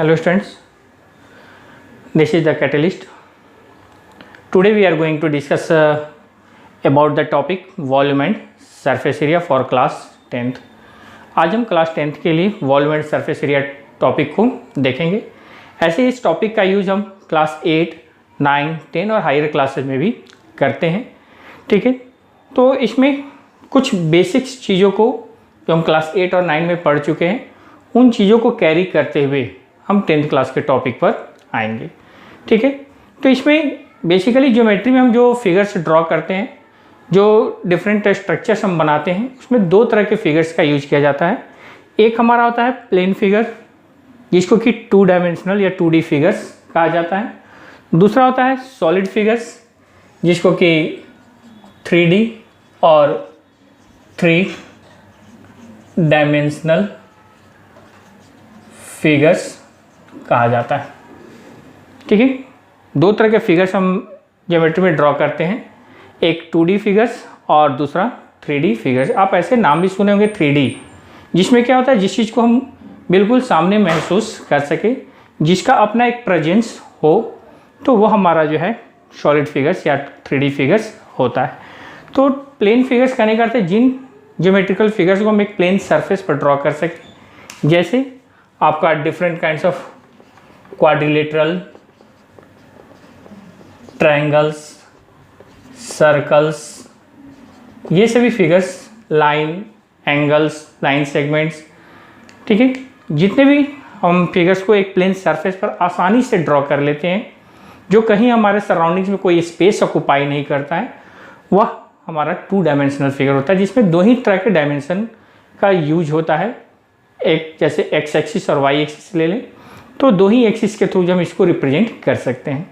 Hello students, this is the Catalyst. Today we are going to discuss about the topic volume and surface area for class 10th. आज हम class 10th के लिए volume and surface area topic को देखेंगे। ऐसे इस topic का use हम क्लास 8, 9, 10 और हायर क्लासेस में भी करते हैं। ठीक है, तो इसमें कुछ बेसिक्स चीज़ों को जो हम क्लास 8 और 9 में पढ़ चुके हैं उन चीज़ों को कैरी करते हुए हम 10th क्लास के टॉपिक पर आएंगे। ठीक है, तो इसमें बेसिकली ज्योमेट्री में हम जो फिगर्स ड्रॉ करते हैं, जो डिफरेंट स्ट्रक्चर्स हम बनाते हैं, उसमें दो तरह के फिगर्स का यूज किया जाता है। एक हमारा होता है प्लेन फिगर, जिसको कि 2 डायमेंशनल या 2D फिगर्स कहा जाता है। दूसरा होता है सॉलिड फिगर्स, जिसको कि 3D और 3 डायमेंशनल फिगर्स कहा जाता है। ठीक है, दो तरह के फिगर्स हम ज्योमेट्री में ड्रॉ करते हैं, एक 2D फिगर्स और दूसरा 3D फिगर्स। आप ऐसे नाम भी सुने होंगे 3D, जिसमें क्या होता है, जिस चीज़ को हम बिल्कुल सामने महसूस कर सके, जिसका अपना एक प्रेजेंस हो, तो वो हमारा जो है सॉलिड फिगर्स या 3D फिगर्स होता है। तो प्लेन फिगर्स कहने का अर्थ है जिन ज्योमेट्रिकल फिगर्स को हम एक प्लेन सरफेस पर ड्रॉ कर सकें, जैसे आपका different kinds of quadrilateral, triangles, circles, ये सभी figures, line, angles, line segments. ठीक है, जितने भी हम फिगर्स को एक प्लेन सरफेस पर आसानी से ड्रॉ कर लेते हैं, जो कहीं हमारे सराउंडिंग्स में कोई स्पेस ऑक्यूपाई नहीं करता है, वह हमारा 2 डायमेंशनल फिगर होता है, जिसमें दो ही तरह के डायमेंशन का यूज होता है। एक जैसे एक्स एक्सिस और वाई एक्सिस ले लें, तो दो ही एक्सिस के थ्रू हम इसको रिप्रेजेंट कर सकते हैं।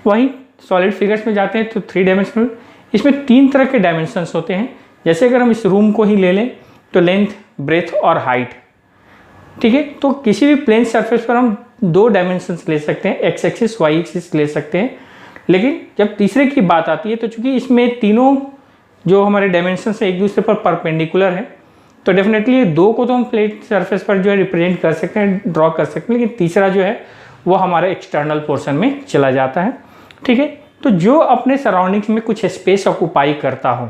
वहीं सॉलिड फिगर्स में जाते हैं तो 3 डायमेंशनल, इसमें 3 तरह के डायमेंशंस होते हैं। जैसे अगर हम इस रूम को ही ले लें तो लेंथ, ब्रेथ और हाइट। ठीक है, तो किसी भी प्लेन सरफेस पर हम 2 डायमेंशंस ले सकते हैं, एक्स एक्सिस, वाई एक्सिस ले सकते हैं। लेकिन जब तीसरे की बात आती है, तो चूंकि इसमें तीनों जो हमारे डायमेंशंस एक दूसरे पर परपेंडिकुलर है, तो डेफिनेटली 2 को तो हम प्लेन सरफेस पर जो है रिप्रेजेंट कर सकते हैं, ड्रॉ कर सकते हैं, लेकिन तीसरा जो है वो हमारे एक्सटर्नल पोर्शन में चला जाता है। ठीक है, तो जो अपने सराउंडिंग्स में कुछ स्पेस ऑक्यूपाई करता हो,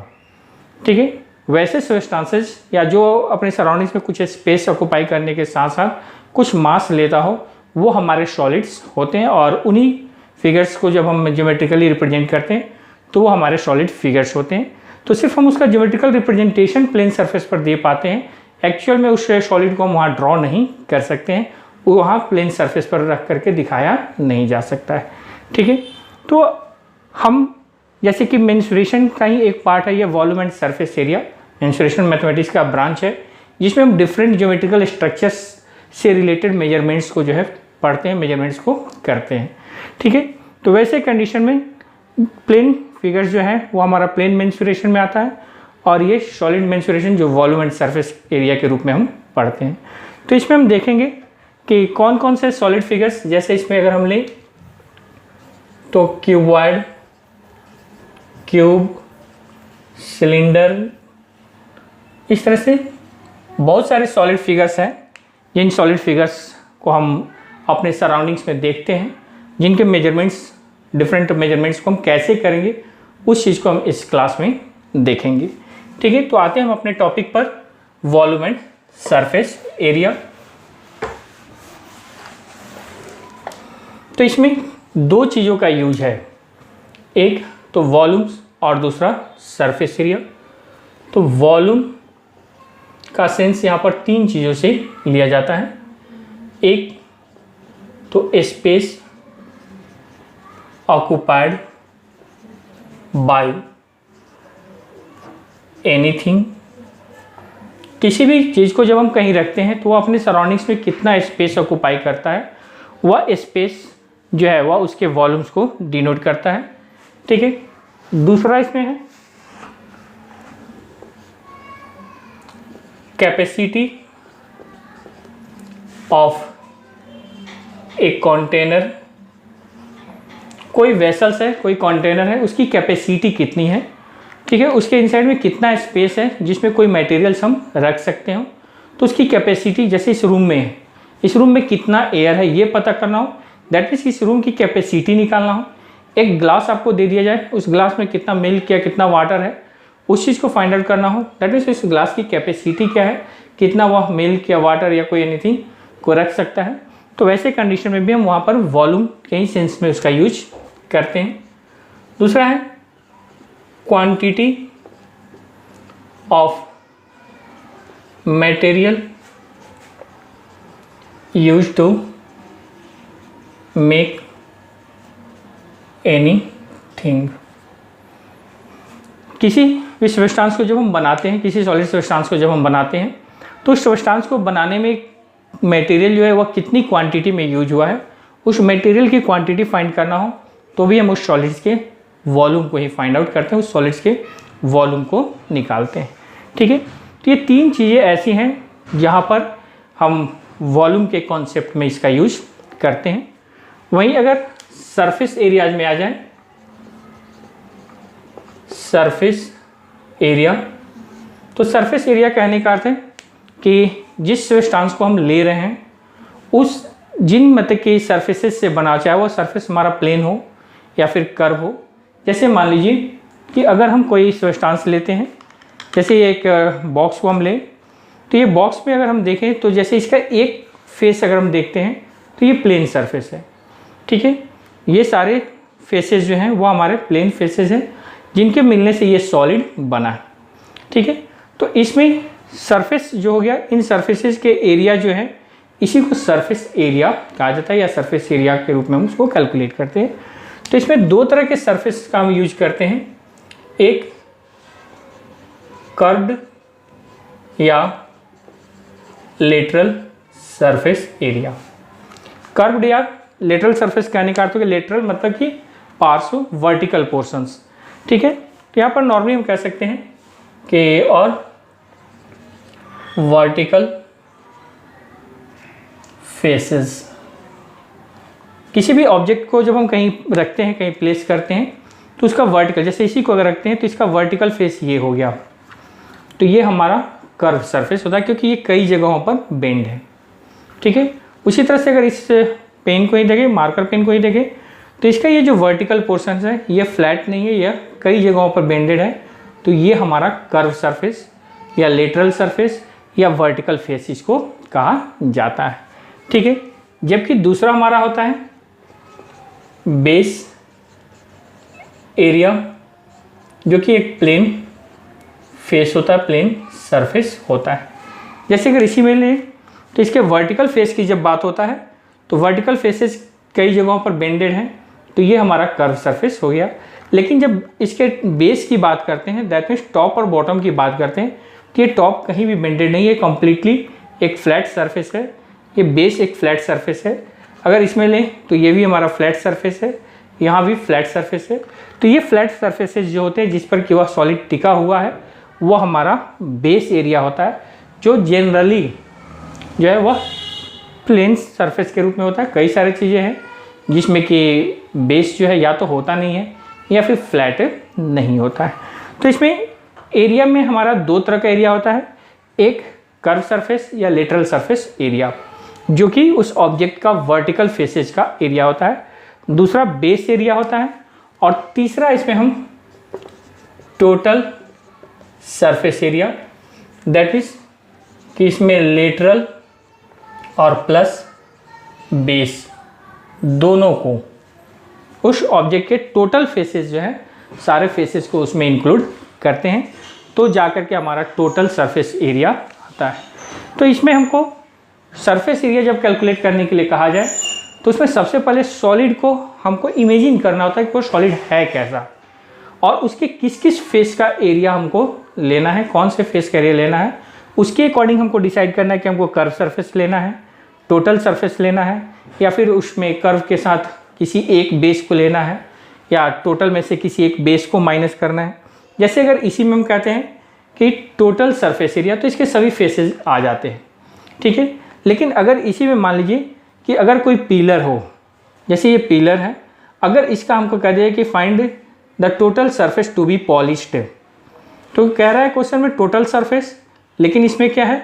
ठीक है, वैसे सब्सटेंसेस या जो अपने सराउंडिंग्स में कुछ स्पेस ऑक्यूपाई करने के साथ साथ कुछ मास लेता हो, वो हमारे सॉलिड्स होते हैं। और उन्हीं फिगर्स को जब हम ज्योमेट्रिकली रिप्रेजेंट करते हैं तो वो हमारे सॉलिड फिगर्स होते हैं। तो सिर्फ हम उसका ज्योमेट्रिकल रिप्रेजेंटेशन प्लेन सरफेस पर दे पाते हैं, एक्चुअल में उस सॉलिड को हम वहाँ ड्रॉ नहीं कर सकते हैं, वो वहाँ प्लेन सरफेस पर रख करके दिखाया नहीं जा सकता है। ठीक है, तो हम जैसे कि मेंसुरेशन का ही एक पार्ट है ये volume and surface area. Mensuration mathematics का ब्रांच है, जिसमें हम डिफरेंट ज्योमेट्रिकल स्ट्रक्चर्स से रिलेटेड मेजरमेंट्स को जो है पढ़ते हैं, मेजरमेंट्स को करते हैं। ठीक है, तो वैसे कंडीशन में प्लेन फिगर्स जो है वो हमारा प्लेन मेंसुरेशन में आता है, और ये सॉलिड मेंसुरेशन जो वॉल्यूम एंड सरफेस एरिया के रूप में हम पढ़ते हैं। तो इसमें हम देखेंगे कि कौन कौन से सॉलिड फिगर्स, जैसे इसमें अगर हम लें तो क्यूबॉइड, क्यूब, सिलेंडर, इस तरह से बहुत सारे सॉलिड फिगर्स हैं। जिन सॉलिड फिगर्स को हम अपने सराउंडिंग्स में देखते हैं, जिनके मेजरमेंट्स, डिफरेंट मेजरमेंट्स को हम कैसे करेंगे, उस चीज़ को हम इस क्लास में देखेंगे। ठीक है, तो आते हैं हम अपने टॉपिक पर, वॉल्यूम एंड सरफेस एरिया। तो इसमें 2 चीज़ों का यूज है, एक तो वॉल्यूम्स और दूसरा सरफेस एरिया। तो वॉल्यूम का सेंस यहाँ पर 3 चीज़ों से लिया जाता है। एक तो स्पेस ऑक्यूपाइड बाय एनीथिंग। किसी भी चीज़ को जब हम कहीं रखते हैं तो वो अपने सराउंडिंग्स में कितना स्पेस ऑक्यूपाई करता है, वह स्पेस जो है वह उसके वॉल्यूम्स को डिनोट करता है। ठीक है, दूसरा इसमें है कैपेसिटी ऑफ ए कंटेनर। कोई वेसल्स है, कोई कंटेनर है, उसकी कैपेसिटी कितनी है, ठीक है, उसके इनसाइड में कितना स्पेस है जिसमें कोई मटेरियल्स हम रख सकते हो, तो उसकी कैपेसिटी जैसे इस रूम में है, इस रूम में कितना एयर है ये पता करना हो, दैट मीन्स इस रूम की कैपेसिटी निकालना हो। एक ग्लास आपको दे दिया जाए, उस ग्लास में कितना मिल्क या कितना वाटर है उस चीज़ को फाइंड आउट करना हो, दैट मीन्स इस ग्लास की कैपेसिटी क्या है, कितना वह मिल्क या वाटर या कोई एनीथिंग को रख सकता है। तो वैसे कंडीशन में भी हम वहाँ पर वॉल्यूम कई सेंस में उसका यूज करते हैं। दूसरा है quantity of material use to make anything. किसी भी सब्सटेंस को जब हम बनाते हैं, किसी सॉलिड सब्सटेंस को जब हम बनाते हैं, तो उस सब्सटेंस को बनाने में मटेरियल जो है वह कितनी क्वांटिटी में यूज हुआ है, उस मटेरियल की क्वांटिटी फाइंड करना हो तो भी हम उस सॉलिड्स के वॉल्यूम को ही फाइंड आउट करते हैं, उस सॉलिड्स के वॉल्यूम को निकालते हैं। ठीक है, तो ये तीन चीज़ें ऐसी हैं जहाँ पर हम वॉल्यूम के कॉन्सेप्ट में इसका यूज करते हैं। वहीं अगर सरफेस एरियाज में आ जाए, सरफेस एरिया, तो सरफेस एरिया कहने का अर्थ है कि जिस सब्सटेंस को हम ले रहे हैं उस जिन मतलब कि सरफेसेस से बना, चाहे वो सरफेस हमारा प्लेन हो या फिर कर्व हो। जैसे मान लीजिए कि अगर हम कोई सब्सटेंस लेते हैं, जैसे एक बॉक्स को हम लें, तो ये बॉक्स में अगर हम देखें तो जैसे इसका एक फेस अगर हम देखते हैं तो ये प्लेन सरफेस है। ठीक है, ये सारे फेसेस जो हैं वो हमारे प्लेन फेसेस हैं जिनके मिलने से ये सॉलिड बना है। ठीक है, तो इसमें सरफेस जो हो गया, इन सरफेसेस के एरिया जो है इसी को सरफेस एरिया कहा जाता है या सरफेस एरिया के रूप में हम उसको कैलकुलेट करते हैं। तो इसमें दो तरह के सरफेस का हम यूज करते हैं, एक कर्व्ड या लेटरल सरफेस एरिया। कर्व्ड या लेटरल सरफेस कहने का अर्थ है कि लेटरल मतलब कि पार्श्व, वर्टिकल पोर्शंस। ठीक है, तो यहाँ पर नॉर्मली हम कह सकते हैं कि और वर्टिकल फेसेस। किसी भी ऑब्जेक्ट को जब हम कहीं रखते हैं, कहीं प्लेस करते हैं, तो उसका वर्टिकल, जैसे इसी को अगर रखते हैं तो इसका वर्टिकल फेस ये हो गया, तो ये हमारा कर्व सरफेस होता है क्योंकि ये कई जगहों पर बेंड है। ठीक है, उसी तरह से अगर इस पेन को ही देखें, मार्कर पेन को ही देखें, तो इसका ये जो वर्टिकल पोर्शन है ये फ्लैट नहीं है, यह कई जगहों पर बेंडेड है, तो ये हमारा कर्व सरफेस या लेटरल सरफेस या वर्टिकल फेस इसको कहा जाता है। ठीक है, जबकि दूसरा हमारा होता है बेस एरिया, जो कि एक प्लेन फेस होता है, प्लेन सरफेस होता है। जैसे अगर इसी में लें तो इसके वर्टिकल फेस की जब बात होता है तो वर्टिकल फेसेस कई जगहों पर बेंडेड हैं, तो ये हमारा कर्व सरफेस हो गया। लेकिन जब इसके बेस की बात करते हैं, दैट मीन्स टॉप और बॉटम की बात करते हैं, तो ये टॉप कहीं भी बेंडेड नहीं है, कम्प्लीटली एक फ्लैट सरफेस है, ये बेस एक फ्लैट सरफेस है। अगर इसमें लें तो ये भी हमारा फ्लैट सरफेस है, यहाँ भी फ्लैट सरफेस है। तो ये फ्लैट सरफेसेस जो होते हैं जिस पर कि वह सॉलिड टिका हुआ है वो हमारा बेस एरिया होता है, जो जनरली जो है वह प्लेन सरफेस के रूप में होता है। कई सारी चीज़ें हैं जिसमें कि बेस जो है या तो होता नहीं है या फिर फ्लैट नहीं होता है। तो इसमें एरिया में हमारा दो तरह का एरिया होता है, एक कर्व सरफेस या लेटरल सरफेस एरिया जो कि उस ऑब्जेक्ट का वर्टिकल फेसेस का एरिया होता है, दूसरा बेस एरिया होता है, और तीसरा इसमें हम total surface area, that is कि इसमें लेटरल और प्लस बेस दोनों को, उस ऑब्जेक्ट के टोटल फेसेस जो है सारे फेसेस को उसमें इंक्लूड करते हैं, तो जाकर के हमारा टोटल सरफेस एरिया आता है। तो इसमें हमको सरफेस एरिया जब कैलकुलेट करने के लिए कहा जाए तो उसमें सबसे पहले सॉलिड को हमको इमेजिन करना होता है कि वो सॉलिड है कैसा, और उसके किस किस फेस का एरिया हमको लेना है, कौन से फेस का एरिया लेना है, उसके अकॉर्डिंग हमको डिसाइड करना है कि हमको कर्व सरफेस लेना है, टोटल सरफेस लेना है, या फिर उसमें कर्व के साथ किसी एक बेस को लेना है, या टोटल में से किसी एक बेस को माइनस करना है। जैसे अगर इसी में हम कहते हैं कि टोटल सरफेस एरिया, तो इसके सभी फेसेस आ जाते हैं। ठीक है, लेकिन अगर इसी में मान लीजिए कि अगर कोई पिलर हो, जैसे ये पिलर है, अगर इसका हमको कह दिया कि find the total surface to be polished, तो कह रहा है क्वेश्चन में टोटल सरफेस, लेकिन इसमें क्या है,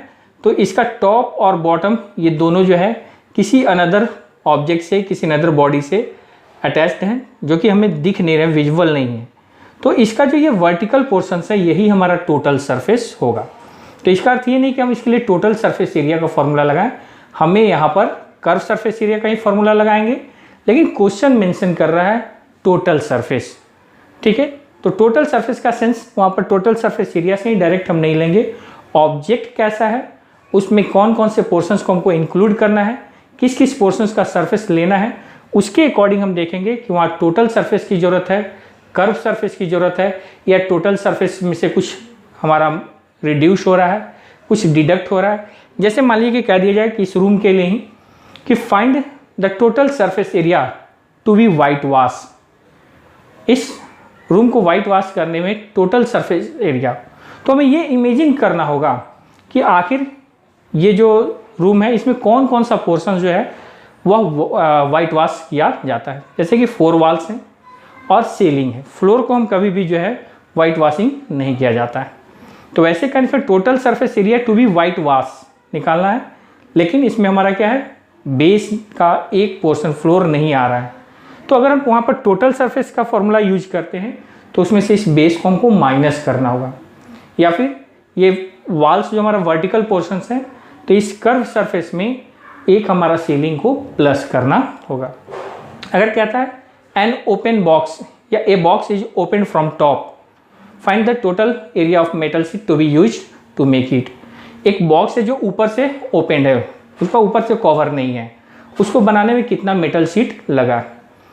तो इसका टॉप और बॉटम ये दोनों जो है किसी अनदर ऑब्जेक्ट से, किसी अनदर बॉडी से अटैच्ड हैं, जो कि हमें दिख नहीं रहे, विजुअल नहीं है। तो इसका जो ये वर्टिकल पोर्शन है यही हमारा टोटल सरफेस होगा। तो इसका अर्थ ये नहीं कि हम इसके लिए टोटल सरफेस एरिया का फॉर्मूला लगाएं, हमें यहाँ पर कर्व सरफेस एरिया का ही फॉर्मूला लगाएंगे, लेकिन क्वेश्चन मेंशन कर रहा है टोटल सरफेस। ठीक है, तो टोटल सरफेस का सेंस वहाँ पर टोटल सरफेस एरिया से ही डायरेक्ट हम नहीं लेंगे, ऑब्जेक्ट कैसा है, उसमें कौन कौन से पोर्शंस को हमको इंक्लूड करना है, किस किस पोर्शंस का सरफेस लेना है, उसके अकॉर्डिंग हम देखेंगे कि वहाँ टोटल सरफेस की ज़रूरत है, कर्व सरफेस की ज़रूरत है, या टोटल सरफेस में से कुछ हमारा रिड्यूस हो रहा है, कुछ डिडक्ट हो रहा है। जैसे मान लीजिए कि कह दिया जाए कि इस रूम के लिए ही कि find the total surface area to be white wash, इस रूम को वाइट वॉश करने में टोटल सरफेस एरिया, तो हमें ये इमेजिन करना होगा कि आखिर ये जो रूम है इसमें कौन कौन सा पोर्शन जो है वह वाइट वॉश किया जाता है। जैसे कि 4 वॉल्स हैं और सीलिंग है, फ्लोर को हम कभी भी जो है वाइट वॉशिंग नहीं किया जाता है। तो वैसे करने से total surface area to be white wash निकालना है, लेकिन इसमें हमारा क्या है, बेस का एक पोर्शन फ्लोर नहीं आ रहा है। तो अगर हम वहाँ पर टोटल सरफेस का फॉर्मूला यूज करते हैं तो उसमें से इस बेस को हमको माइनस करना होगा, या फिर ये वॉल्स जो हमारा वर्टिकल पोर्शंस हैं तो इस कर्व सरफेस में एक हमारा सीलिंग को प्लस करना होगा। अगर कहता है एन ओपन बॉक्स या a box is open from top, find the total area of metal sheet to be use to make it. एक बॉक्स है जो ऊपर से ओपन है, उसका ऊपर से कवर नहीं है, उसको बनाने में कितना मेटल शीट लगा।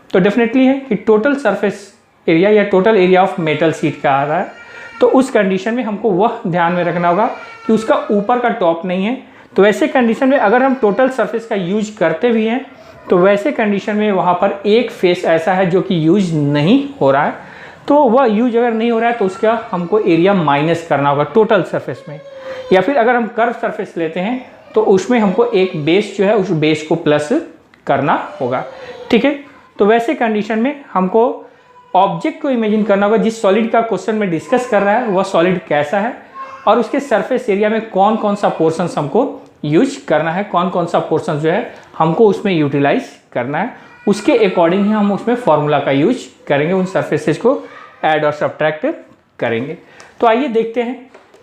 तो डेफिनेटली है कि टोटल सरफेस एरिया या total area of metal sheet का आ रहा है। तो उस कंडीशन में हमको वह ध्यान में रखना होगा कि उसका ऊपर का टॉप नहीं है। तो वैसे कंडीशन में अगर हम टोटल सरफेस का यूज करते भी हैं तो वैसे कंडीशन में वहाँ पर एक फेस ऐसा है जो कि यूज नहीं हो रहा है, तो वह यूज अगर नहीं हो रहा है तो उसका हमको एरिया माइनस करना होगा टोटल सरफेस में। या फिर अगर हम कर्व सरफेस लेते हैं तो उसमें हमको एक बेस जो है उस बेस को प्लस करना होगा। ठीक है, तो वैसे कंडीशन में हमको ऑब्जेक्ट को इमेजिन करना होगा जिस सॉलिड का क्वेश्चन में डिस्कस कर रहा है वह सॉलिड कैसा है और उसके सरफेस एरिया में कौन कौन सा पोर्शन हमको यूज करना है, कौन कौन सा पोर्शन जो है हमको उसमें यूटिलाइज करना है, उसके अकॉर्डिंग ही हम उसमें फॉर्मूला का यूज करेंगे, उन सरफेसेस को ऐड और सब्ट्रैक्ट करेंगे। तो आइए देखते हैं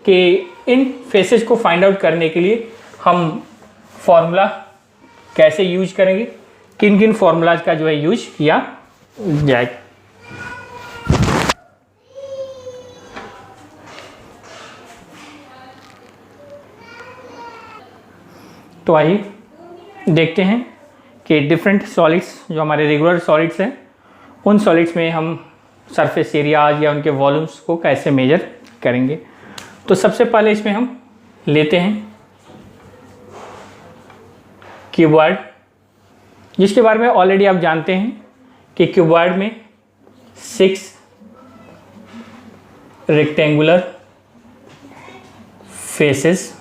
कि इन फेसेस को फाइंड आउट करने के लिए हम फॉर्मूला कैसे यूज करेंगे, किन किन फॉर्मूलाज का जो है यूज किया जाए। तो आइए देखते हैं कि डिफरेंट सॉलिड्स जो हमारे रेगुलर सॉलिड्स हैं उन सॉलिड्स में हम सरफेस एरियाज या उनके वॉल्यूम्स को कैसे मेजर करेंगे। तो सबसे पहले इसमें हम लेते हैं क्यूबॉइड, जिसके बारे में ऑलरेडी आप जानते हैं कि क्यूबॉइड में 6 रेक्टेंगुलर फेसेस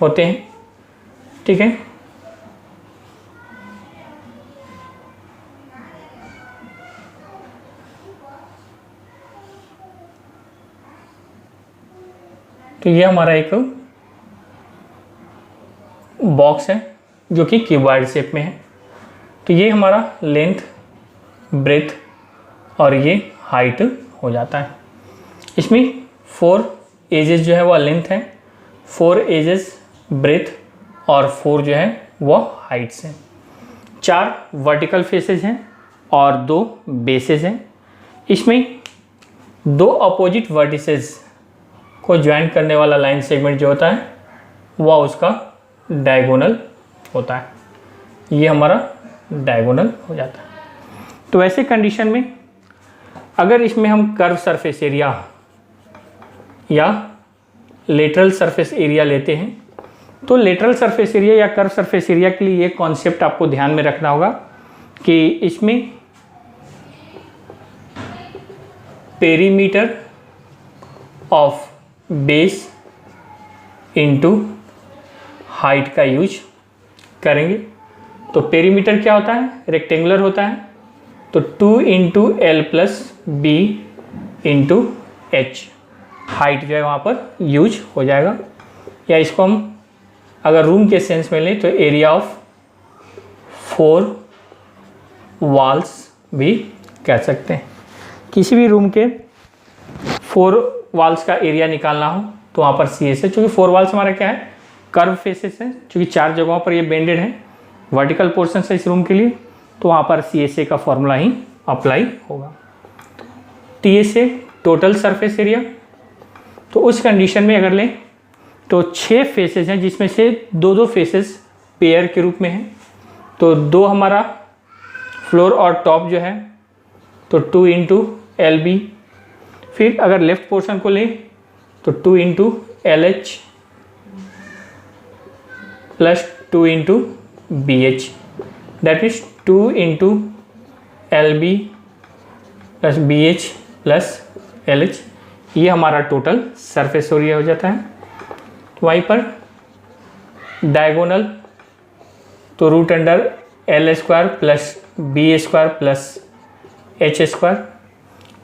होते हैं। ठीक है, तो ये हमारा एक बॉक्स है जो कि क्यूबॉइड शेप में है। तो ये हमारा लेंथ, ब्रेथ और ये हाइट हो जाता है। इसमें 4 एजेस जो है वह लेंथ है, 4 एजेस ब्रेथ और 4 जो है वह हाइट्स हैं। 4 वर्टिकल फेसेस हैं और 2 बेसेस हैं। इसमें 2 अपोजिट वर्टिसेस को ज्वाइन करने वाला लाइन सेगमेंट जो होता है वह उसका डायगोनल होता है, ये हमारा डायगोनल हो जाता है। तो ऐसे कंडीशन में अगर इसमें हम कर्व सरफेस एरिया या लेटरल सरफेस एरिया लेते हैं तो लेटरल सरफेस एरिया या कर्व सरफेस एरिया के लिए ये कॉन्सेप्ट आपको ध्यान में रखना होगा कि इसमें perimeter of base into height का यूज करेंगे। तो पेरीमीटर क्या होता है, रेक्टेंगुलर होता है, तो 2 into L plus B into H height जो है वहाँ पर यूज हो जाएगा। या इसको हम अगर रूम के सेंस में लें तो एरिया ऑफ 4 वॉल्स भी कह सकते हैं। किसी भी रूम के 4 वॉल्स का एरिया निकालना हो तो वहाँ पर सी एस है। चूँकि 4 वॉल्स हमारा क्या है, कर्व फेसेस है, चूँकि 4 जगहों पर ये बेंडेड है, वर्टिकल पोर्शन है इस रूम के लिए, तो वहाँ पर सी एस ए का फॉर्मूला ही अप्लाई होगा। टी एस ए टोटल सरफेस एरिया, तो उस कंडीशन में अगर लें तो 6 फेसेस हैं जिसमें से 2 फेसेस पेयर के रूप में हैं, तो 2 हमारा फ्लोर और टॉप जो है तो 2 इंटू एल बी। फिर अगर लेफ्ट पोर्शन को लें तो 2 into L H plus 2 into B H, that means 2 into L B plus B H plus L H, ये हमारा टोटल सरफेस एरिया हो जाता है। तो वहीं पर डायगोनल तो root under L square plus B square plus H square,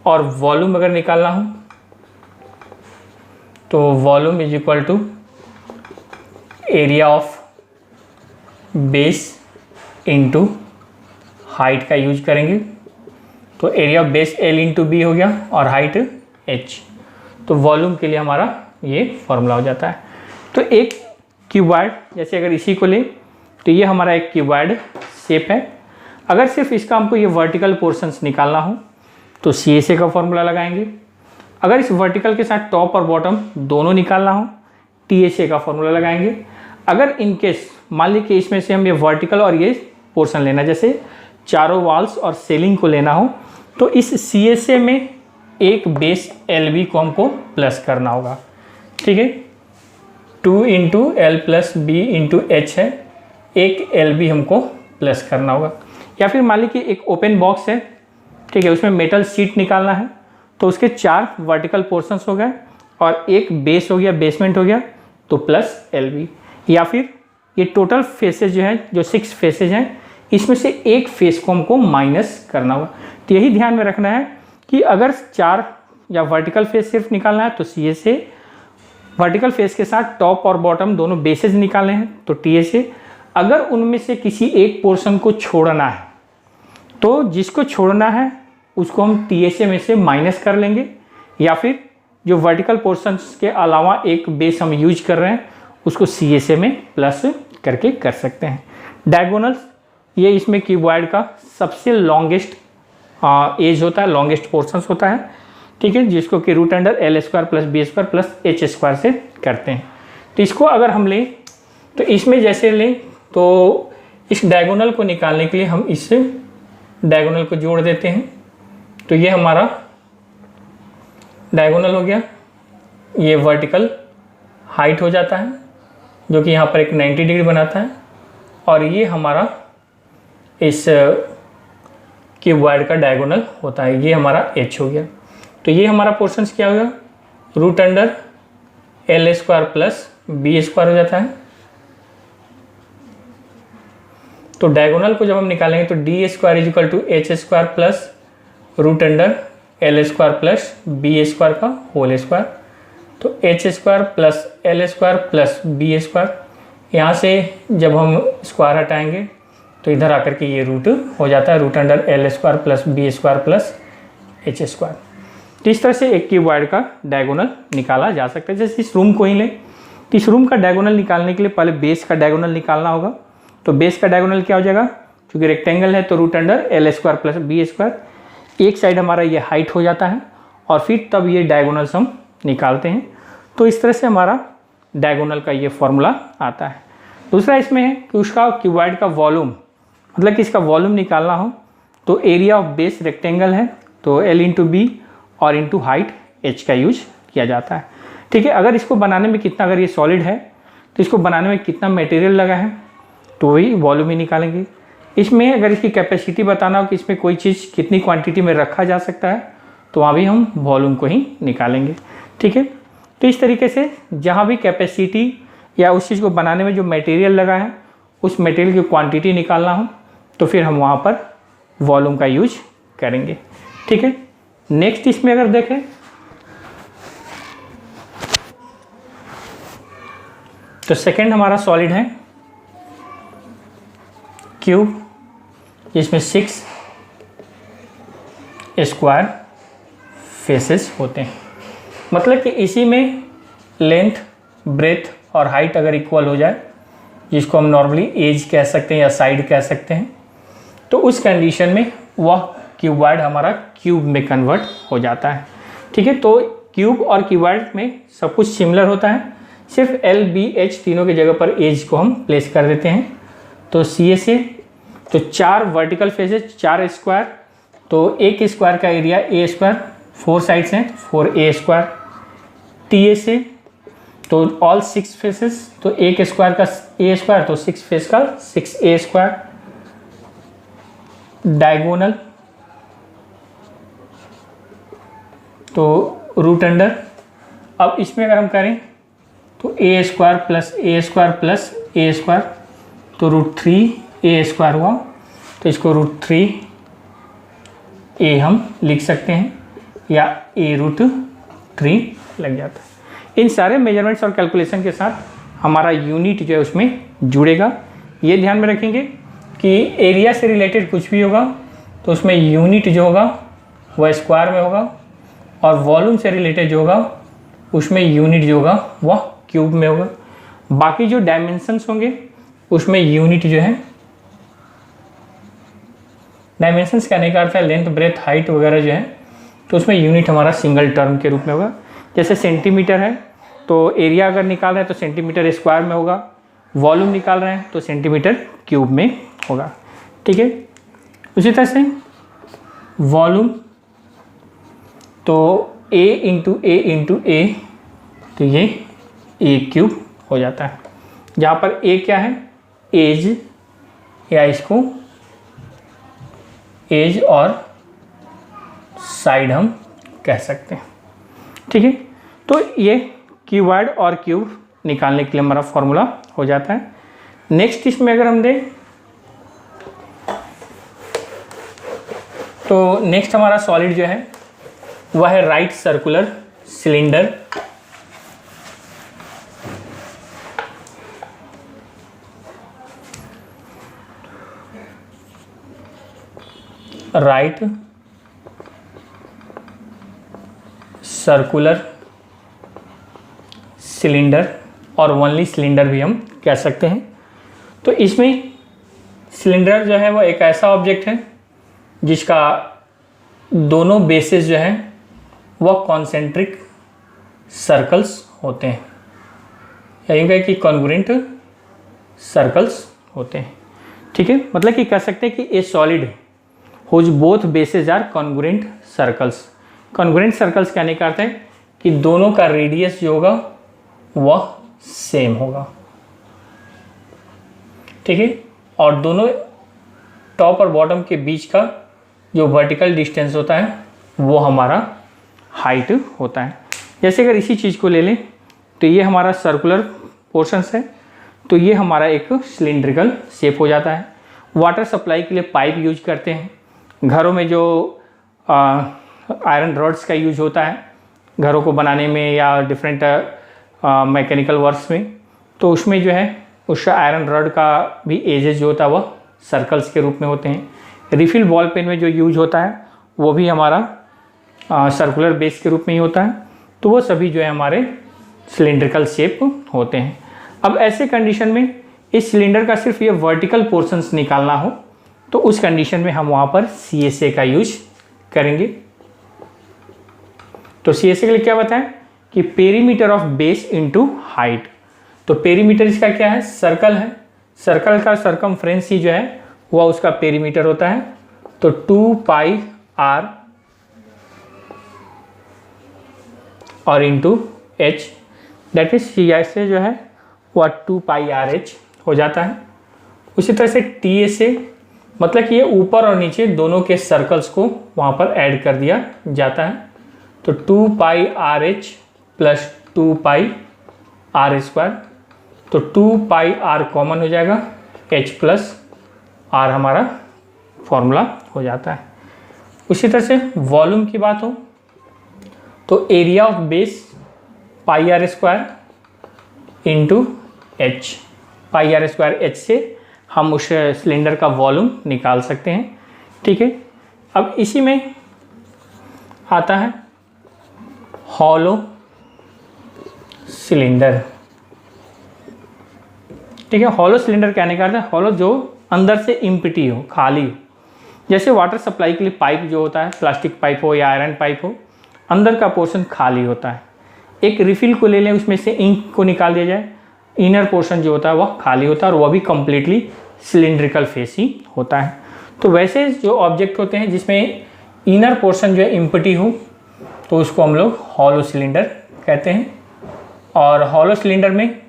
और वॉल्यूम अगर निकालना हो तो volume is equal to area of base into height का यूज करेंगे, तो area of base L into B हो गया और हाइट एच। तो वॉल्यूम के लिए हमारा ये फॉर्मूला हो जाता है। तो एक क्यूबॉइड, जैसे अगर इसी को लें तो ये हमारा एक क्यूबॉइड शेप है। अगर सिर्फ इसका हमको ये वर्टिकल पोर्शंस निकालना हो तो सी एस ए का फॉर्मूला लगाएंगे। अगर इस वर्टिकल के साथ टॉप और बॉटम दोनों निकालना हो टी एस ए का फॉर्मूला लगाएंगे। अगर इनकेस मान ली कि इसमें से हम ये वर्टिकल और ये पोर्शन लेना, जैसे चारों वॉल्स और सेलिंग को लेना हो, तो इस सी एस ए में एक बेस एल बी को हमको प्लस करना होगा। ठीक है, 2 into L plus B into H है, एक एल बी हमको प्लस करना होगा। या फिर मान ली कि एक ओपन बॉक्स है, ठीक है, उसमें मेटल शीट निकालना है, तो उसके 4 वर्टिकल पोर्शंस हो गए और एक बेस हो गया, बेसमेंट हो गया, तो प्लस एल बी। या फिर ये टोटल फेसेज जो हैं, जो 6 फेसेज हैं, इसमें से एक फेस को हमको माइनस करना होगा। तो यही ध्यान में रखना है कि अगर 4 या वर्टिकल फेस सिर्फ निकालना है तो C S A, vertical face के साथ टॉप और बॉटम दोनों बेसेज निकालने हैं तो टी एस ए। अगर उनमें से किसी एक पोर्शन को छोड़ना है तो जिसको छोड़ना है उसको हम टी एस ए में से माइनस कर लेंगे, या फिर जो वर्टिकल पोर्शंस के अलावा एक बेस हम यूज कर रहे हैं उसको सी एस ए में प्लस करके कर सकते हैं। डायगोनल्स, ये इसमें क्यूबॉइड का सबसे लॉन्गेस्ट एज होता है, लॉन्गेस्ट पोर्शंस होता है, ठीक है, जिसको कि root under L square plus B square plus H square से करते हैं। तो इसको अगर हम लें तो इसमें जैसे लें तो इस डायगोनल को निकालने के लिए हम इस डायगोनल को जोड़ देते हैं, तो ये हमारा डायगोनल हो गया, ये वर्टिकल हाइट हो जाता है जो कि यहाँ पर एक 90 डिग्री बनाता है, और ये हमारा इस क्यूबॉइड का डायगोनल होता है, ये हमारा एच हो गया। तो ये हमारा पोर्शंस क्या होगा, root under L square plus B square हो जाता है। तो डायगोनल को जब हम निकालेंगे तो D square is equal to H square plus root under L square plus B square का होल स्क्वायर। तो H square plus L square plus B square, यहाँ से जब हम स्क्वायर हटाएंगे तो इधर आकर के ये रूट हो जाता है, root under L square plus B square plus H square. तो इस तरह से एक क्यूबॉइड का डायगोनल निकाला जा सकता है। जैसे इस रूम को ही लें तो इस रूम का डायगोनल निकालने के लिए पहले बेस का डायगोनल निकालना होगा। तो बेस का डायगोनल क्या हो जाएगा, क्योंकि रेक्टेंगल है तो root under L square plus B square, एक साइड हमारा ये हाइट हो जाता है और फिर तब ये डायगोनल्स हम निकालते हैं। तो इस तरह से हमारा डायगोनल का ये फॉर्मूला आता है। दूसरा इसमें है कि उसका क्यूबॉइड का वॉल्यूम, मतलब कि इसका वॉल्यूम निकालना हो तो एरिया ऑफ बेस रेक्टेंगल है तो एल इंटू बी और इंटू हाइट एच का यूज किया जाता है। ठीक है, अगर इसको बनाने में कितना, अगर ये सॉलिड है तो इसको बनाने में कितना मटेरियल लगा है तो वही वॉल्यूम ही निकालेंगे। इसमें अगर इसकी कैपेसिटी बताना हो कि इसमें कोई चीज़ कितनी क्वांटिटी में रखा जा सकता है तो वहाँ भी हम वॉल्यूम को ही निकालेंगे। ठीक है, तो इस तरीके से जहाँ भी कैपेसिटी या उस चीज़ को बनाने में जो मटेरियल लगा है उस मटेरियल की क्वांटिटी निकालना हो तो फिर हम वहाँ पर वॉल्यूम का यूज करेंगे। ठीक है, नेक्स्ट इसमें अगर देखें तो सेकंड हमारा सॉलिड है क्यूब, जिसमें 6 स्क्वायर फेसेस होते हैं। मतलब कि इसी में लेंथ, ब्रेथ और हाइट अगर इक्वल हो जाए, जिसको हम नॉर्मली एज कह सकते हैं या साइड कह सकते हैं, तो उस कंडीशन में वह क्यूबॉइड हमारा क्यूब में कन्वर्ट हो जाता है। ठीक है, तो क्यूब और क्यूबॉइड में सब कुछ सिमिलर होता है, सिर्फ एल, बी, एच तीनों की जगह पर एज को हम प्लेस कर देते हैं। तो सी ए से तो 4 वर्टिकल फेसेस, 4 स्क्वायर, तो एक स्क्वायर का एरिया ए स्क्वायर, 4 साइड्स हैं 4a स्क्वायर। टी ए से तो ऑल 6 फेसेस, तो एक स्क्वायर का ए स्क्वायर, तो 6 फेस का 6a स्क्वायर। डायगोनल तो रूट अंडर, अब इसमें अगर हम करें तो ए स्क्वायर प्लस ए स्क्वायर प्लस ए स्क्वायर, तो √3a स्क्वायर हुआ, तो इसको √3a हम लिख सकते हैं, या a√3 लग जाता है। इन सारे मेजरमेंट्स और कैलकुलेशन के साथ हमारा यूनिट जो है उसमें जुड़ेगा। ये ध्यान में रखेंगे कि एरिया से रिलेटेड कुछ भी होगा तो उसमें यूनिट जो होगा वह स्क्वायर में होगा, और वॉल्यूम से रिलेटेड जो होगा उसमें यूनिट जो होगा वह क्यूब में होगा। बाकी जो डायमेंशंस होंगे उसमें यूनिट जो है, डायमेंशंस कहने का अर्थ है लेंथ, ब्रेथ, हाइट वगैरह जो है, तो उसमें यूनिट हमारा सिंगल टर्म के रूप में होगा। जैसे सेंटीमीटर है तो एरिया अगर निकाल रहे हैं तो सेंटीमीटर स्क्वायर में होगा, वॉल्यूम निकाल रहे हैं तो सेंटीमीटर क्यूब में होगा। ठीक है, उसी तरह से वॉल्यूम तो a इंटू ए, तो ये a क्यूब हो जाता है, जहाँ पर a क्या है, एज, या इसको एज और साइड हम कह सकते हैं। ठीक है, तो ये क्यूबॉइड और क्यूब निकालने के लिए हमारा फॉर्मूला हो जाता है। नेक्स्ट इसमें अगर हम दें तो नेक्स्ट हमारा सॉलिड जो है वह है right circular cylinder. Right circular cylinder, और ओनली सिलेंडर भी हम कह सकते हैं। तो इसमें सिलेंडर जो है वो एक ऐसा ऑब्जेक्ट है जिसका दोनों बेसेस जो हैं वह कॉन्सेंट्रिक सर्कल्स होते हैं, या यूँ कहें कि कॉन्ग्रुएंट सर्कल्स होते हैं। ठीक है, मतलब कि कह सकते हैं कि a solid whose both bases are congruent circles. Congruent circles कहने का अर्थ है कि दोनों का रेडियस जो होगा वह सेम होगा। ठीक है, और दोनों टॉप और बॉटम के बीच का जो वर्टिकल डिस्टेंस होता है वो हमारा हाइट होता है। जैसे अगर इसी चीज़ को ले लें तो ये हमारा सर्कुलर पोर्शंस है, तो ये हमारा एक सिलिंड्रिकल शेप हो जाता है। वाटर सप्लाई के लिए पाइप यूज करते हैं, घरों में जो आयरन रॉड्स का यूज होता है घरों को बनाने में या डिफरेंट मैकेनिकल वर्क्स में, तो उसमें जो है उस आयरन रॉड का भी एजेस जो होता है वह सर्कल्स के रूप में होते हैं। रिफिल बॉल पेन में जो यूज होता है वो भी हमारा सर्कुलर बेस के रूप में ही होता है, तो वो सभी जो है हमारे सिलिंड्रिकल शेप होते हैं। अब ऐसे कंडीशन में इस सिलेंडर का सिर्फ ये वर्टिकल पोर्शंस निकालना हो तो उस कंडीशन में हम वहाँ पर CSA का यूज करेंगे। तो CSA के लिए क्या बताएं कि perimeter of base into height. तो पेरीमीटर इसका क्या है, सर्कल है, सर्कल का सर्कमफ्रेंस ही जो है वह उसका पेरीमीटर होता है। तो 2πr और into h, that is CSA जो है वह 2πrh हो जाता है। उसी तरह से TSA मतलब कि ये ऊपर और नीचे दोनों के सर्कल्स को वहाँ पर ऐड कर दिया जाता है। तो 2πrh प्लस 2πr², तो 2πr कॉमन हो जाएगा, h प्लस r हमारा फॉर्मूला हो जाता है। उसी तरह से वॉल्यूम की बात हो तो area of base πr² into h, πr² h से हम उस सिलेंडर का वॉल्यूम निकाल सकते हैं। ठीक है, अब इसी में आता है हॉलो सिलेंडर। ठीक है, हॉलो सिलेंडर कहने का अर्थ है हॉलो जो अंदर से इम्प्टी हो, खाली हो। जैसे वाटर सप्लाई के लिए पाइप जो होता है, प्लास्टिक पाइप हो या आयरन पाइप हो, अंदर का पोर्शन खाली होता है। एक रिफिल को ले लें, उसमें से इंक को निकाल दिया जाए, इनर पोर्शन जो होता है वह खाली होता है और वह भी कंप्लीटली सिलिंड्रिकल फेस ही होता है। तो वैसे जो ऑब्जेक्ट होते हैं जिसमें इनर पोर्शन जो है इम्प्टी हो, तो उसको हम लोग हॉलो सिलेंडर कहते हैं। और हॉलो सिलेंडर में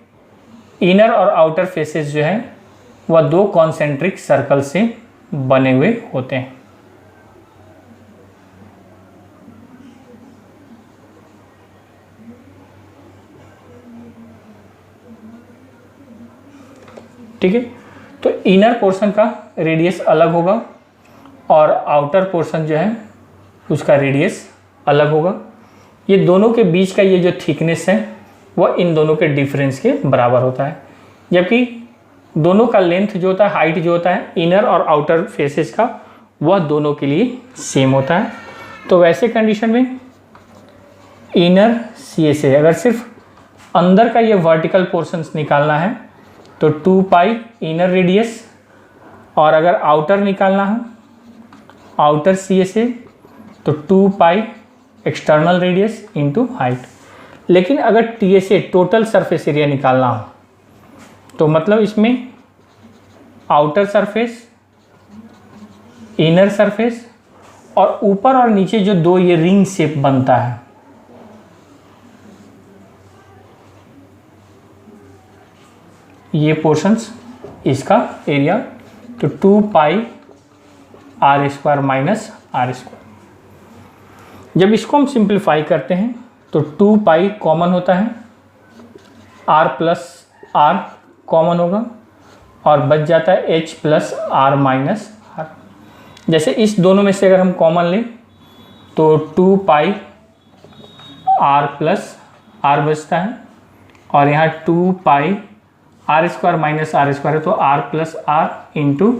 इनर और आउटर फेसेस जो है वह दो कॉन्सेंट्रिक सर्कल से बने हुए होते हैं। ठीक है, तो इनर पोर्शन का रेडियस अलग होगा और आउटर पोर्शन जो है उसका रेडियस अलग होगा। ये दोनों के बीच का ये जो थिकनेस है वह इन दोनों के डिफरेंस के बराबर होता है, जबकि दोनों का लेंथ जो होता है, हाइट जो होता है इनर और आउटर फेसेस का, वह दोनों के लिए सेम होता है। तो वैसे कंडीशन में इनर CSA अगर सिर्फ अंदर का ये वर्टिकल पोर्शंस निकालना है तो 2 पाई इनर रेडियस, और अगर आउटर निकालना है आउटर CSA तो 2 पाई एक्सटर्नल रेडियस इंटू हाइट। लेकिन अगर TSA टोटल सरफेस एरिया निकालना हो तो मतलब इसमें आउटर सरफेस, इनर सरफेस और ऊपर और नीचे जो दो ये रिंग शेप बनता है, ये पोर्शंस इसका एरिया, तो 2 पाई r² माइनस r²। जब इसको हम सिंप्लीफाई करते हैं तो 2 पाई कॉमन होता है, r प्लस r कॉमन होगा और बच जाता है h plus r minus r। जैसे इस दोनों में से अगर हम कॉमन लें तो 2 पाई r प्लस r बचता है और यहाँ 2 पाई r² माइनस r² है तो r plus r into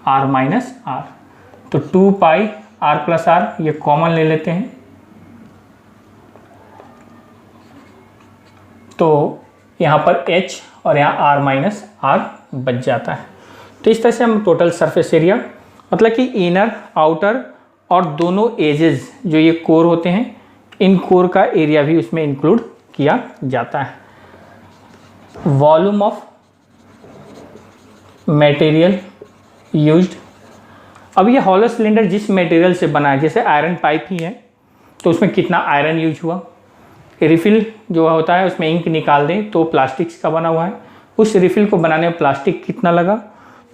r minus r। तो 2 पाई r प्लस r ये कॉमन ले लेते हैं तो यहाँ पर h और यहाँ r माइनस r बच जाता है। तो इस तरह से हम टोटल सरफेस एरिया, मतलब कि इनर आउटर और दोनों एजेस जो ये कोर होते हैं, इन कोर का एरिया भी उसमें इंक्लूड किया जाता है। Volume of material used. अब ये हॉलो सिलेंडर जिस मटेरियल से बना है, जैसे आयरन पाइप ही है तो उसमें कितना आयरन यूज हुआ, रिफिल जो होता है उसमें इंक निकाल दें तो प्लास्टिक्स का बना हुआ है, उस रिफिल को बनाने में प्लास्टिक कितना लगा।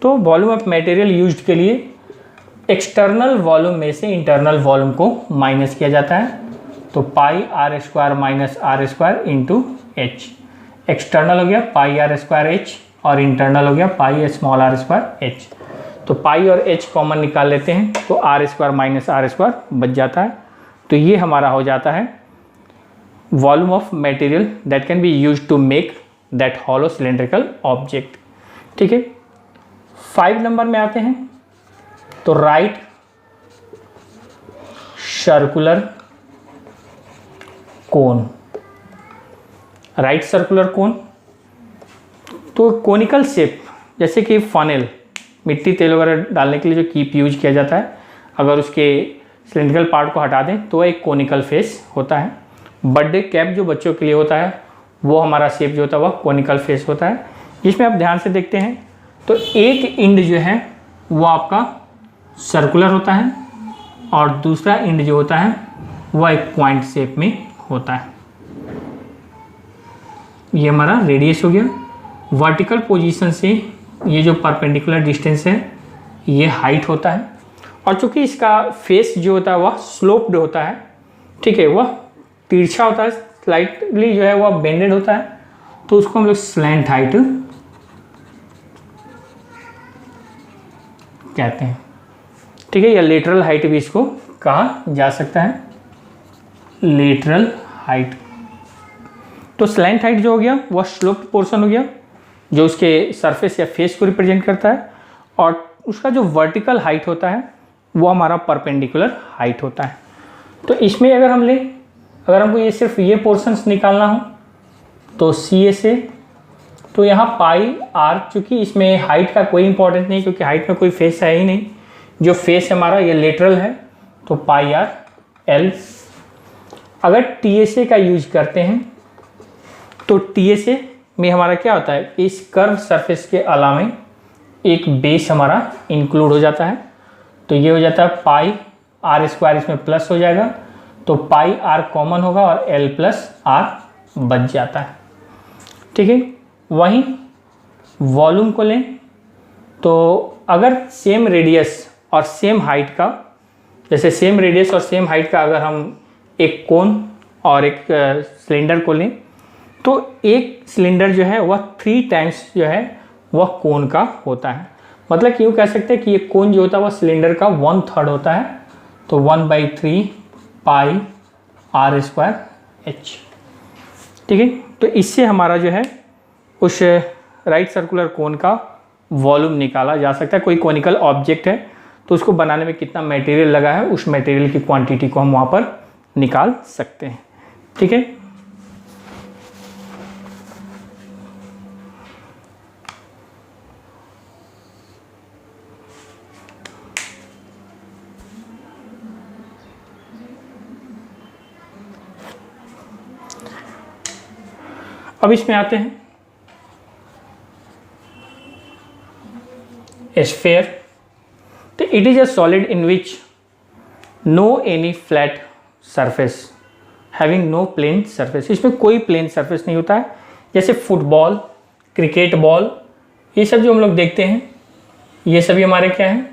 तो वॉल्यूम ऑफ मटेरियल यूज्ड के लिए एक्सटर्नल वॉल्यूम में से इंटरनल वॉल्यूम को माइनस किया जाता है, तो पाई r² minus r² into h। External हो गया पाई r² h और इंटरनल हो गया पाई स्मॉल r² h। तो पाई और h कॉमन निकाल लेते हैं तो r² माइनस r² बच जाता है। तो ये हमारा हो जाता है volume of material that can be used to make that hollow cylindrical object. ठीक है, 5 नंबर में आते हैं तो right circular cone. Right circular cone तो कोनिकल शेप, जैसे कि फनेल, मिट्टी तेल वगैरह डालने के लिए जो कीप यूज किया जाता है, अगर उसके सिलेंड्रिकल पार्ट को हटा दें तो एक कोनिकल फेस होता है। बर्थडे कैप जो बच्चों के लिए होता है वो हमारा शेप जो होता है वह कोनिकल फेस होता है, जिसमें आप ध्यान से देखते हैं तो एक इंड जो है वो आपका सर्कुलर होता है और दूसरा इंड जो होता है वह एक पॉइंट शेप में होता है। ये हमारा रेडियस हो गया। वर्टिकल पोजीशन से ये जो परपेंडिकुलर डिस्टेंस है ये हाइट होता है, और चूंकि इसका फेस जो होता है वह स्लोप्ड होता है, ठीक है, वह तिरछा होता है, स्लाइटली जो है वह बेंडेड होता है, तो उसको हम लोग स्लैंट हाइट कहते हैं। ठीक है, या लेटरल हाइट भी इसको कहा जा सकता है, लेटरल हाइट। तो स्लैंट हाइट जो हो गया वह स्लोप्ड पोर्शन हो गया, जो उसके सरफेस या फेस को रिप्रेजेंट करता है, और उसका जो वर्टिकल हाइट होता है वो हमारा परपेंडिकुलर हाइट होता है। तो इसमें अगर हम लें, अगर हमको ये सिर्फ ये पोर्शंस निकालना हो तो सी ए से, तो यहाँ पाई आर, चूँकि इसमें हाइट का कोई इंपॉर्टेंस नहीं क्योंकि हाइट में कोई फेस है ही नहीं, जो फेस हमारा ये लेटरल है, तो पाई आर एल। अगर टी एस ए का यूज करते हैं तो टी एस ए में हमारा क्या होता है, इस कर्व सरफेस के अलावा एक बेस हमारा इंक्लूड हो जाता है, तो ये हो जाता है पाई आर स्क्वायर, इसमें प्लस हो जाएगा, तो पाई आर कॉमन होगा और एल प्लस आर बच जाता है। ठीक है, वहीं वॉल्यूम को लें तो अगर सेम रेडियस और सेम हाइट का, जैसे सेम रेडियस और सेम हाइट का अगर हम एक कोन और एक सिलेंडर को लें, तो एक सिलेंडर जो है वह 3 टाइम्स जो है वह कोन का होता है। मतलब कि यूँ कह सकते हैं कि ये कोन जो होता है वह सिलेंडर का 1/3 होता है, तो 1/3 पाई आर स्क्वायर एच। ठीक है, तो इससे हमारा जो है उस राइट सर्कुलर कोन का वॉल्यूम निकाला जा सकता है। कोई कोनिकल ऑब्जेक्ट है तो उसको बनाने में कितना मटेरियल लगा है, उस मटेरियल की क्वांटिटी को हम वहाँ पर निकाल सकते हैं। ठीक है, अब इसमें आते हैं स्फीयर। तो it is a solid in which no any flat surface having no plane surface. इसमें कोई प्लेन सरफेस नहीं होता है। जैसे फुटबॉल, क्रिकेट बॉल, ये सब जो हम लोग देखते हैं ये सभी हमारे क्या हैं,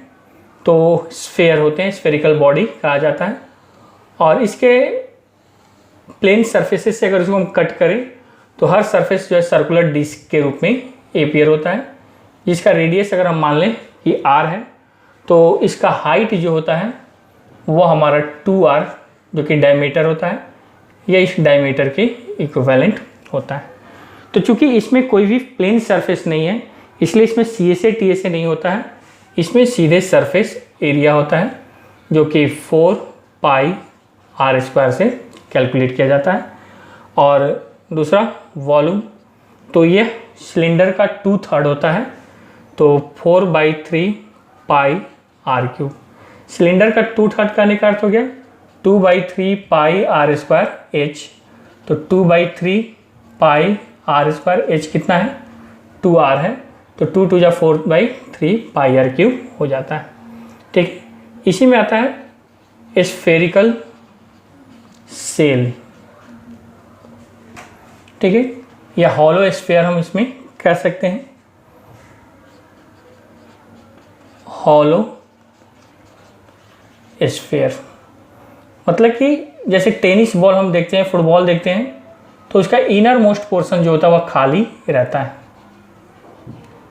तो स्फीयर होते हैं, स्फेरिकल बॉडी कहा जाता है। और इसके प्लेन सरफेसेस से अगर उसको हम कट करें तो हर सरफेस जो है सर्कुलर डिस्क के रूप में एपियर होता है, जिसका रेडियस अगर हम मान लें कि r है, तो इसका हाइट जो होता है वो हमारा 2r जो कि डायमीटर होता है, या इस डायमीटर के इक्विवेलेंट होता है। तो चूंकि इसमें कोई भी प्लेन सरफेस नहीं है, इसलिए इसमें C S A T S A नहीं होता है, इसमें सीधे सरफेस एरिया होता है जो कि 4 पाई आर स्क्वायर से कैलकुलेट किया जाता है। और दूसरा वॉल्यूम, तो ये सिलेंडर का 2/3 होता है, तो 4/3 पाई आर क्यूब। सिलेंडर का 2/3 का निकाल हो गया 2/3 पाई आर स्क्वायर एच, तो 2/3 पाई आर स्क्वायर एच कितना है, 2r है, तो 2 2 जा 4/3 पाई आर क्यूब हो जाता है। ठीक, इसी में आता है स्फेरिकल सेल। ठीक है, या हॉलो स्फीयर हम इसमें कह सकते हैं, हॉलो स्फीयर। मतलब कि जैसे टेनिस बॉल हम देखते हैं, फुटबॉल देखते हैं, तो उसका इनर मोस्ट पोर्शन जो होता है वह खाली रहता है।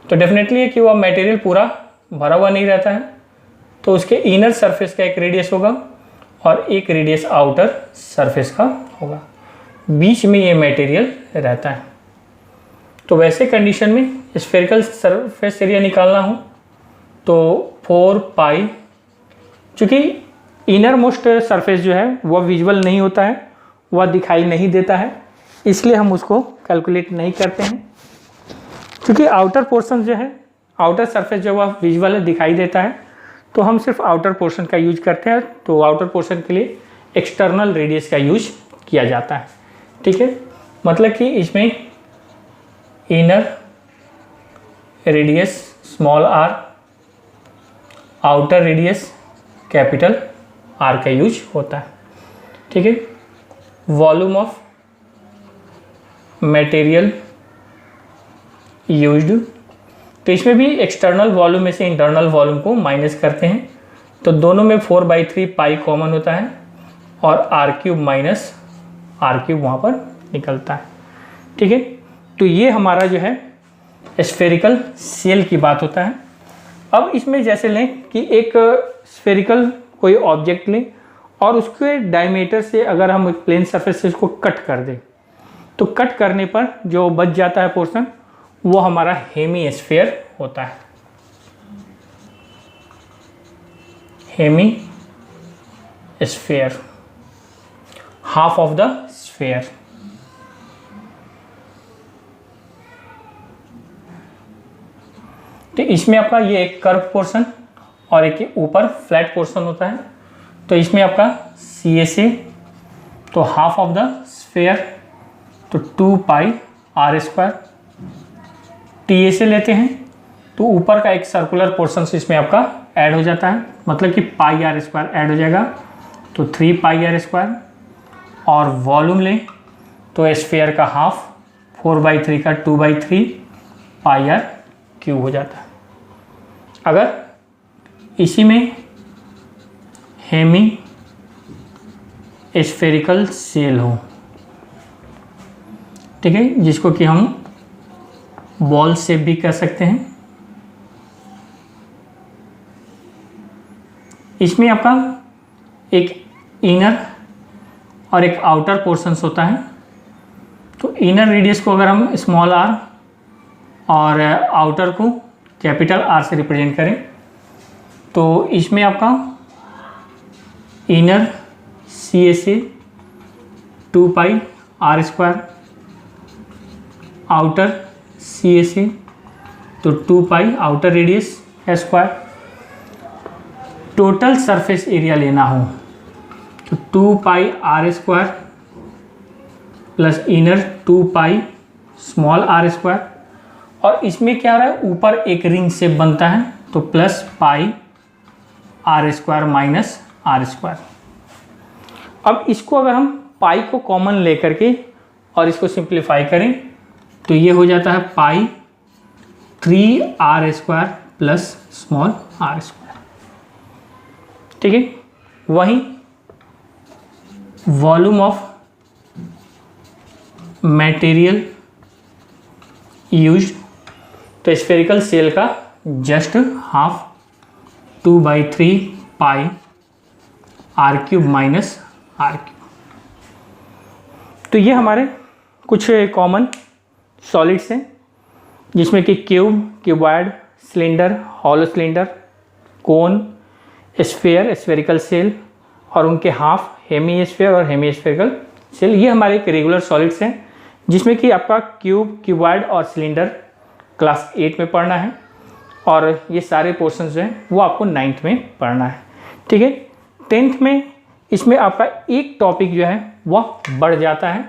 तो डेफिनेटली है कि वह मटेरियल पूरा भरा हुआ नहीं रहता है, तो उसके इनर सरफेस का एक रेडियस होगा और एक रेडियस आउटर सरफेस का होगा, बीच में ये मटेरियल रहता है। तो वैसे कंडीशन में स्फेरिकल सरफेस एरिया निकालना हो तो 4 पाई, चूँकि इनर मोस्ट सरफेस जो है वह विजुअल नहीं होता है, वह दिखाई नहीं देता है, इसलिए हम उसको कैलकुलेट नहीं करते हैं। क्योंकि आउटर पोर्शन जो है, आउटर सरफेस जो वह विजुअल दिखाई देता है, तो हम सिर्फ आउटर पोर्शन का यूज करते हैं। तो आउटर पोर्शन के लिए एक्सटर्नल रेडियस का यूज किया जाता है। ठीक है, मतलब कि इसमें inner radius small r, outer radius capital R का यूज होता है। ठीक है, वॉल्यूम ऑफ मटेरियल यूज्ड, तो इसमें भी एक्सटर्नल वॉल्यूम में से इंटरनल वॉल्यूम को माइनस करते हैं, तो दोनों में 4/3 पाई कॉमन होता है और r³ माइनस r³ वहाँ पर निकलता है। ठीक है, तो ये हमारा जो है स्फेरिकल सेल की बात होता है। अब इसमें जैसे लें कि एक स्फेरिकल कोई ऑब्जेक्ट लें और उसके डायमीटर से अगर हम एक प्लेन सरफेस से इसको कट कर दें, तो कट करने पर जो बच जाता है पोर्शन वो हमारा हेमीस्फीयर होता है। Hemisphere, half of the sphere. तो इसमें आपका ये एक कर्व पोर्शन और एक ऊपर फ्लैट पोर्शन होता है। तो इसमें आपका CSA, तो हाफ ऑफ द स्फीयर, तो 2 पाई r स्क्वायर। TSA लेते हैं तो ऊपर का एक सर्कुलर पोर्शन से इसमें आपका ऐड हो जाता है, मतलब कि पाई r स्क्वायर ऐड हो जाएगा, तो 3 पाई r स्क्वायर। और वॉल्यूम लें तो स्फीयर का हाफ, 4/3 का 2/3 पाई r क्यूब हो जाता है। अगर इसी में हेमी स्फेरिकल सेल हो, ठीक है, जिसको कि हम बॉल शेप भी कह सकते हैं, इसमें आपका एक इनर और एक आउटर पोर्शंस होता है। तो इनर रेडियस को अगर हम स्मॉल r और आउटर को कैपिटल R से रिप्रेजेंट करें, तो इसमें आपका inner CSA 2 pi r square, outer CSA तो 2 pi outer radius square. Total surface area लेना हो तो 2 pi r square plus inner 2 pi small r square. और इसमें क्या हो रहा है, ऊपर एक रिंग शेप बनता है, तो plus pi r square minus r square. अब इसको अगर हम पाई को कॉमन लेकर के और इसको सिंप्लीफाई करें तो ये हो जाता है pi 3r square plus small r square, ठीक है। वहीं वॉल्यूम ऑफ मटेरियल यूज्ड, तो स्फेरिकल सेल का just half 2/3 pi r cube minus r cube. तो ये हमारे कुछ कॉमन सॉलिड्स हैं, जिसमें कि cube, cuboid, cylinder, hollow cylinder, cone, sphere, spherical shell और उनके हाफ हेमीस्फीयर और हेमीस्फेरिकल सेल। ये हमारे एक रेगुलर सॉलिड्स हैं, जिसमें कि आपका क्यूब, क्यूबॉइड और सिलेंडर क्लास 8 में पढ़ना है, और ये सारे पोर्शन जो हैं वो आपको 9th में पढ़ना है, ठीक है। 10th में इसमें आपका एक टॉपिक जो है वह बढ़ जाता है,